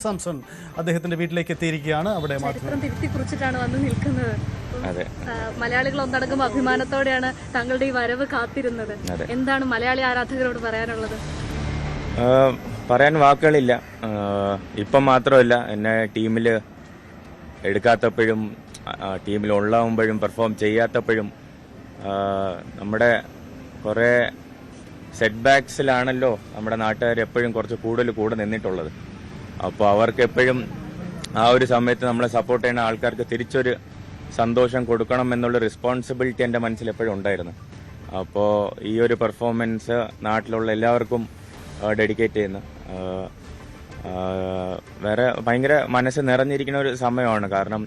സാംസൺ അദ്ദേഹത്തിന്റെ വീട്ടിലേക്ക് എത്തിയിരിക്കുകയാണ്. അവിടെ ചരിത്രം തിരുത്തിക്കുറിച്ചിട്ടാണ് വന്ന് നിൽക്കുന്നത്. മലയാളികൾ ഒന്നടങ്കം അഭിമാനത്തോടെയാണ് താങ്കളുടെ ഈ വരവ് കാത്തിരുന്നത്. എന്താണ് മലയാളി ആരാധകരോട് പറയാനുള്ളത്? പറയാൻ വാക്കുകളില്ല. ഇപ്പം മാത്രമല്ല, എന്നെ ടീമിൽ എടുക്കാത്തപ്പോഴും ടീമിൽ ഉള്ളാവുമ്പോഴും പെർഫോം ചെയ്യാത്തപ്പോഴും നമ്മുടെ കുറേ സെറ്റ് ബാക്സിലാണല്ലോ നമ്മുടെ നാട്ടുകാർ എപ്പോഴും കുറച്ച് കൂടുതൽ കൂടെ നിന്നിട്ടുള്ളത്. അപ്പോൾ അവർക്ക് എപ്പോഴും ആ ഒരു സമയത്ത് നമ്മളെ സപ്പോർട്ട് ചെയ്യുന്ന ആൾക്കാർക്ക് തിരിച്ചൊരു സന്തോഷം കൊടുക്കണം എന്നുള്ള റെസ്പോൺസിബിലിറ്റി എൻ്റെ മനസ്സിൽ എപ്പോഴും ഉണ്ടായിരുന്നു. അപ്പോൾ ഈ ഒരു പെർഫോമൻസ് നാട്ടിലുള്ള എല്ലാവർക്കും ഡെഡിക്കേറ്റ് ചെയ്യുന്നു. വേറെ ഭയങ്കര മനസ്സ് നിറഞ്ഞിരിക്കുന്ന ഒരു സമയമാണ്. കാരണം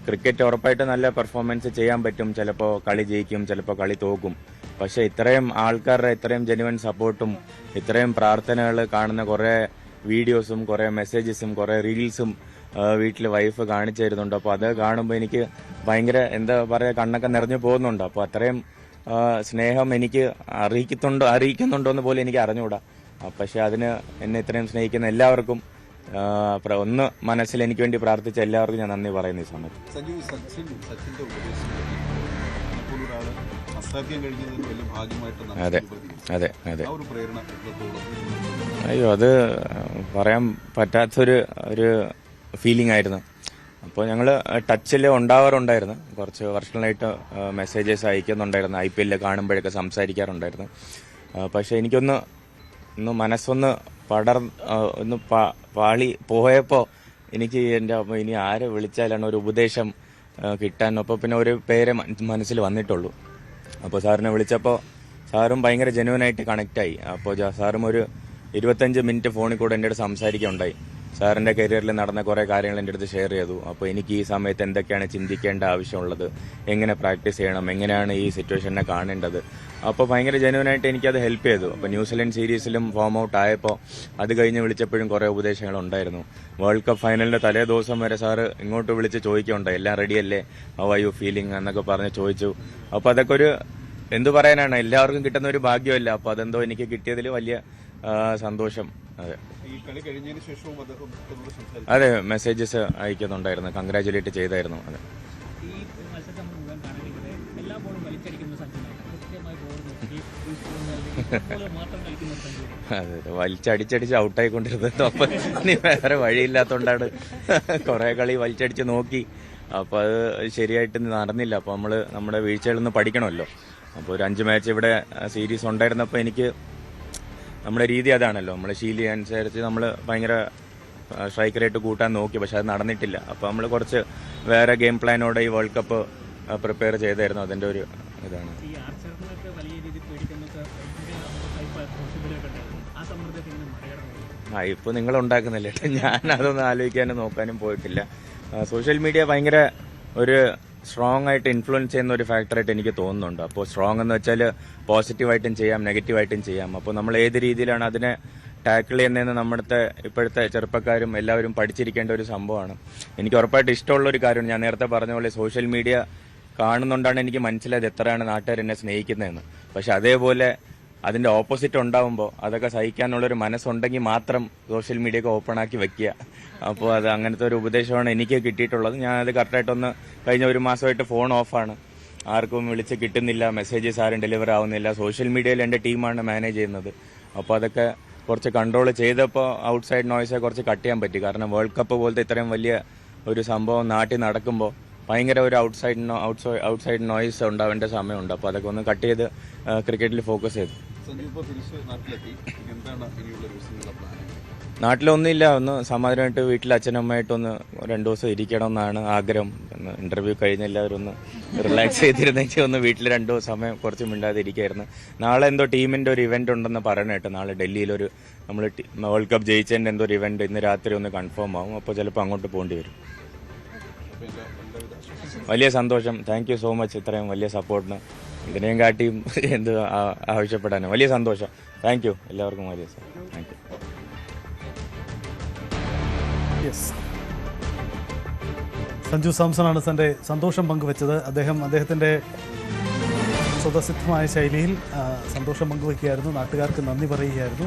ക്രിക്കറ്റ് ഉറപ്പായിട്ട് നല്ല പെർഫോമൻസ് ചെയ്യാൻ പറ്റും. ചിലപ്പോൾ കളി ജയിക്കും, ചിലപ്പോൾ കളി തോക്കും. പക്ഷേ ഇത്രയും ആൾക്കാരുടെ ഇത്രയും ജെന്യുവൻ സപ്പോർട്ടും ഇത്രയും പ്രാർത്ഥനകൾ കാണുന്ന കുറേ വീഡിയോസും കുറേ മെസ്സേജസും കുറേ റീൽസും വീട്ടിൽ വൈഫ് കാണിച്ചു തരുന്നുണ്ട്. അപ്പോൾ അത് കാണുമ്പോൾ എനിക്ക് ഭയങ്കര എന്താ പറയുക, കണ്ണൊക്കെ നിറഞ്ഞു പോകുന്നുണ്ട്. അപ്പോൾ അത്രയും സ്നേഹം എനിക്ക് അറിയിക്കുന്നുണ്ടോ എന്ന് പോലും എനിക്ക് അറിഞ്ഞുകൂടാ. പക്ഷെ അതിന് എന്നെ ഇത്രയും സ്നേഹിക്കുന്ന എല്ലാവർക്കും ഒന്ന് മനസ്സിൽ എനിക്ക് വേണ്ടി പ്രാർത്ഥിച്ച എല്ലാവർക്കും ഞാൻ നന്ദി പറയുന്നു ഈ സമയത്ത്. അതെ അതെ അതെ അയ്യോ, അത് പറയാൻ പറ്റാത്തൊരു ഫീലിംഗ് ആയിരുന്നു. അപ്പോൾ ഞങ്ങൾ ടച്ചിൽ ഉണ്ടാവാറുണ്ടായിരുന്നു. കുറച്ച് വർഷങ്ങളായിട്ട് മെസ്സേജസ് അയക്കുന്നുണ്ടായിരുന്നു. IPL കാണുമ്പോഴൊക്കെ സംസാരിക്കാറുണ്ടായിരുന്നു. പക്ഷെ എനിക്കൊന്ന് മനസ്സൊന്ന് ഒന്ന് പാളി പോയപ്പോൾ എനിക്ക് എൻ്റെ ഇനി ആരെ വിളിച്ചാലാണ് ഒരു ഉപദേശം കിട്ടാൻ. അപ്പോൾ പിന്നെ ഒരു പേരെ മനസ്സിൽ വന്നിട്ടുള്ളൂ. അപ്പോൾ സാറിനെ വിളിച്ചപ്പോൾ സാറും ഭയങ്കര ജെന്യുവനായിട്ട് കണക്റ്റായി. അപ്പോൾ സാറും ഒരു 25 മിനിറ്റ് ഫോണിൽ കൂടെ എൻ്റെ അടുത്ത് സംസാരിക്കുകയുണ്ടായി. സാറിൻ്റെ കരിയറിൽ നടന്ന കുറേ കാര്യങ്ങൾ എൻ്റെ അടുത്ത് ഷെയർ ചെയ്തു. അപ്പോൾ എനിക്ക് ഈ സമയത്ത് എന്തൊക്കെയാണ് ചിന്തിക്കേണ്ട ആവശ്യമുള്ളത്, എങ്ങനെ പ്രാക്ടീസ് ചെയ്യണം, എങ്ങനെയാണ് ഈ സിറ്റുവേഷനെ കാണേണ്ടത്. അപ്പോൾ ഭയങ്കര ജെന്യുവനായിട്ട് എനിക്കത് ഹെൽപ്പ് ചെയ്തു. അപ്പോൾ ന്യൂസിലൻഡ് സീരീസിലും ഫോം ഔട്ട് ആയപ്പോൾ അത് കഴിഞ്ഞ് വിളിച്ചപ്പോഴും കുറേ ഉപദേശങ്ങളുണ്ടായിരുന്നു. വേൾഡ് കപ്പ് ഫൈനലിൻ്റെ തലേ ദിവസം വരെ സാറ് ഇങ്ങോട്ട് വിളിച്ച് ചോദിക്കുകയുണ്ടായി, എല്ലാം റെഡിയല്ലേ, ഹൗ ആർ യു ഫീലിംഗ് എന്നൊക്കെ പറഞ്ഞ് ചോദിച്ചു. അപ്പോൾ അതൊക്കെ ഒരു എന്തു പറയാനാണ്, എല്ലാവർക്കും കിട്ടുന്ന ഒരു ഭാഗ്യമല്ല. അപ്പോൾ അതെന്തോ എനിക്ക് കിട്ടിയതിൽ വലിയ സന്തോഷം. അതെ മെസ്സേജസ് അയക്കുന്നുണ്ടായിരുന്നു, കൺഗ്രാജുലേറ്റ് ചെയ്തായിരുന്നു. അതെ അതെ വലിച്ചടിച്ചടിച്ച് ഔട്ടായിക്കൊണ്ടിരുന്നത്. അപ്പം ഇനി വേറെ വഴിയില്ലാത്തതുകൊണ്ടാണ് കുറേ കളി വലിച്ചടിച്ച് നോക്കി. അപ്പോൾ അത് ശരിയായിട്ട് നടന്നില്ല. അപ്പോൾ നമ്മുടെ വീഴ്ചകളിൽ നിന്ന് പഠിക്കണമല്ലോ. അപ്പോൾ ഒരു 5 മാച്ച് ഇവിടെ സീരീസ് ഉണ്ടായിരുന്നപ്പോൾ എനിക്ക് നമ്മുടെ രീതി അതാണല്ലോ, നമ്മുടെ ശീലി അനുസരിച്ച് നമ്മൾ ഭയങ്കര സ്ട്രൈക്ക് റേറ്റ് കൂട്ടാൻ നോക്കി. പക്ഷെ അത് നടന്നിട്ടില്ല. അപ്പോൾ നമ്മൾ കുറച്ച് വേറെ ഗെയിം പ്ലാനോടെ ഈ വേൾഡ് കപ്പ് പ്രിപ്പയർ ചെയ്തായിരുന്നു. അതിൻ്റെ ഒരു ഇതാണ്. ഇപ്പോൾ നിങ്ങൾ ഉണ്ടാക്കുന്നില്ല, ഞാൻ അതൊന്നും ആലോചിക്കാനും നോക്കാനും പോയിട്ടില്ല. സോഷ്യൽ മീഡിയ ഭയങ്കര ഒരു സ്ട്രോങ് ആയിട്ട് ഇൻഫ്ലുവൻസ് ചെയ്യുന്ന ഒരു ഫാക്ടറായിട്ട് എനിക്ക് തോന്നുന്നുണ്ട്. അപ്പോൾ സ്ട്രോങ് എന്ന് വെച്ചാൽ പോസിറ്റീവായിട്ടും ചെയ്യാം, നെഗറ്റീവായിട്ടും ചെയ്യാം. അപ്പോൾ നമ്മൾ ഏത് രീതിയിലാണ് അതിനെ ടാക്കിൾ ചെയ്യുന്നതെന്ന് ഇപ്പോഴത്തെ ചെറുപ്പക്കാരും എല്ലാവരും പഠിച്ചിരിക്കേണ്ട ഒരു സംഭവമാണ്. എനിക്ക് ഉറപ്പായിട്ട് ഇഷ്ടമുള്ള ഒരു കാര്യമാണ്. ഞാൻ നേരത്തെ പറഞ്ഞ പോലെ സോഷ്യൽ മീഡിയ കാണുന്നുണ്ടാണ് എനിക്ക് മനസ്സിലായത് എത്രയാണ് നാട്ടുകാർ എന്നെ സ്നേഹിക്കുന്നതെന്ന്. പക്ഷെ അതേപോലെ അതിൻ്റെ ഓപ്പോസിറ്റ് ഉണ്ടാവുമ്പോൾ അതൊക്കെ സഹിക്കാനുള്ളൊരു മനസ്സുണ്ടെങ്കിൽ മാത്രം സോഷ്യൽ മീഡിയയൊക്കെ ഓപ്പൺ ആക്കി വെക്കുക. അപ്പോൾ അത് അങ്ങനത്തെ ഒരു ഉപദേശമാണ് എനിക്ക് കിട്ടിയിട്ടുള്ളത്. ഞാനത് കറക്റ്റായിട്ടൊന്ന് കഴിഞ്ഞ ഒരു മാസമായിട്ട് ഫോൺ ഓഫാണ്, ആർക്കും വിളിച്ച് കിട്ടുന്നില്ല, മെസ്സേജസ് ആരും ഡെലിവർ ആവുന്നില്ല. സോഷ്യൽ മീഡിയയിൽ എൻ്റെ ടീമാണ് മാനേജ് ചെയ്യുന്നത്. അപ്പോൾ അതൊക്കെ കുറച്ച് കൺട്രോൾ ചെയ്തപ്പോൾ ഔട്ട്സൈഡ് നോയ്സെ കുറച്ച് കട്ട് ചെയ്യാൻ പറ്റി. കാരണം വേൾഡ് കപ്പ് പോലത്തെ ഇത്രയും വലിയ ഒരു സംഭവം നാട്ടിൽ നടക്കുമ്പോൾ ഭയങ്കര ഒരു ഔട്ട്സൈഡ് നോയ്സ് ഉണ്ടാവേണ്ട സമയമുണ്ട്. അപ്പോൾ അതൊക്കെ ഒന്ന് കട്ട് ചെയ്ത് ക്രിക്കറ്റിൽ ഫോക്കസ് ചെയ്തു. നാട്ടിലൊന്നുമില്ല, ഒന്ന് സമാധാനമായിട്ട് വീട്ടിൽ അച്ഛനമ്മയായിട്ടൊന്ന് 2 ദിവസം ഇരിക്കണം എന്നാണ് ആഗ്രഹം. ഇന്റർവ്യൂ കഴിഞ്ഞ് എല്ലാവരും ഒന്ന് റിലാക്സ് ചെയ്തിരുന്നെങ്കിൽ ഒന്ന് വീട്ടിൽ 2 ദിവസം സമയം കുറച്ച് മിണ്ടാതെ ഇരിക്കായിരുന്നു. നാളെ എന്തോ ടീമിന്റെ ഒരു ഇവന്റ് ഉണ്ടെന്ന് പറയണേട്ട്. നാളെ ഡൽഹിയിലൊരു നമ്മൾ വേൾഡ് കപ്പ് ജയിച്ചതിന്റെ എന്തോ ഒരു ഇവന്റ് ഇന്ന് രാത്രി ഒന്ന് കൺഫേം ആവും. അപ്പോൾ ചിലപ്പോൾ അങ്ങോട്ട് പോകേണ്ടി വരും. വലിയ സന്തോഷം. താങ്ക് യു സോ മച്ച് ഇത്രയും വലിയ സപ്പോർട്ടിന്. ഇതിനെയും കാട്ടിയും എന്ത് ആവശ്യപ്പെടാനും വലിയ സന്തോഷം. താങ്ക് യു എല്ലാവർക്കും. വലിയ താങ്ക് യു. സഞ്ജു സാംസണാണ് തൻ്റെ സന്തോഷം പങ്കുവച്ചത്. അദ്ദേഹത്തിൻ്റെ സ്വതസിദ്ധമായ ശൈലിയിൽ സന്തോഷം പങ്കുവയ്ക്കുകയായിരുന്നു, നാട്ടുകാർക്ക് നന്ദി പറയുകയായിരുന്നു.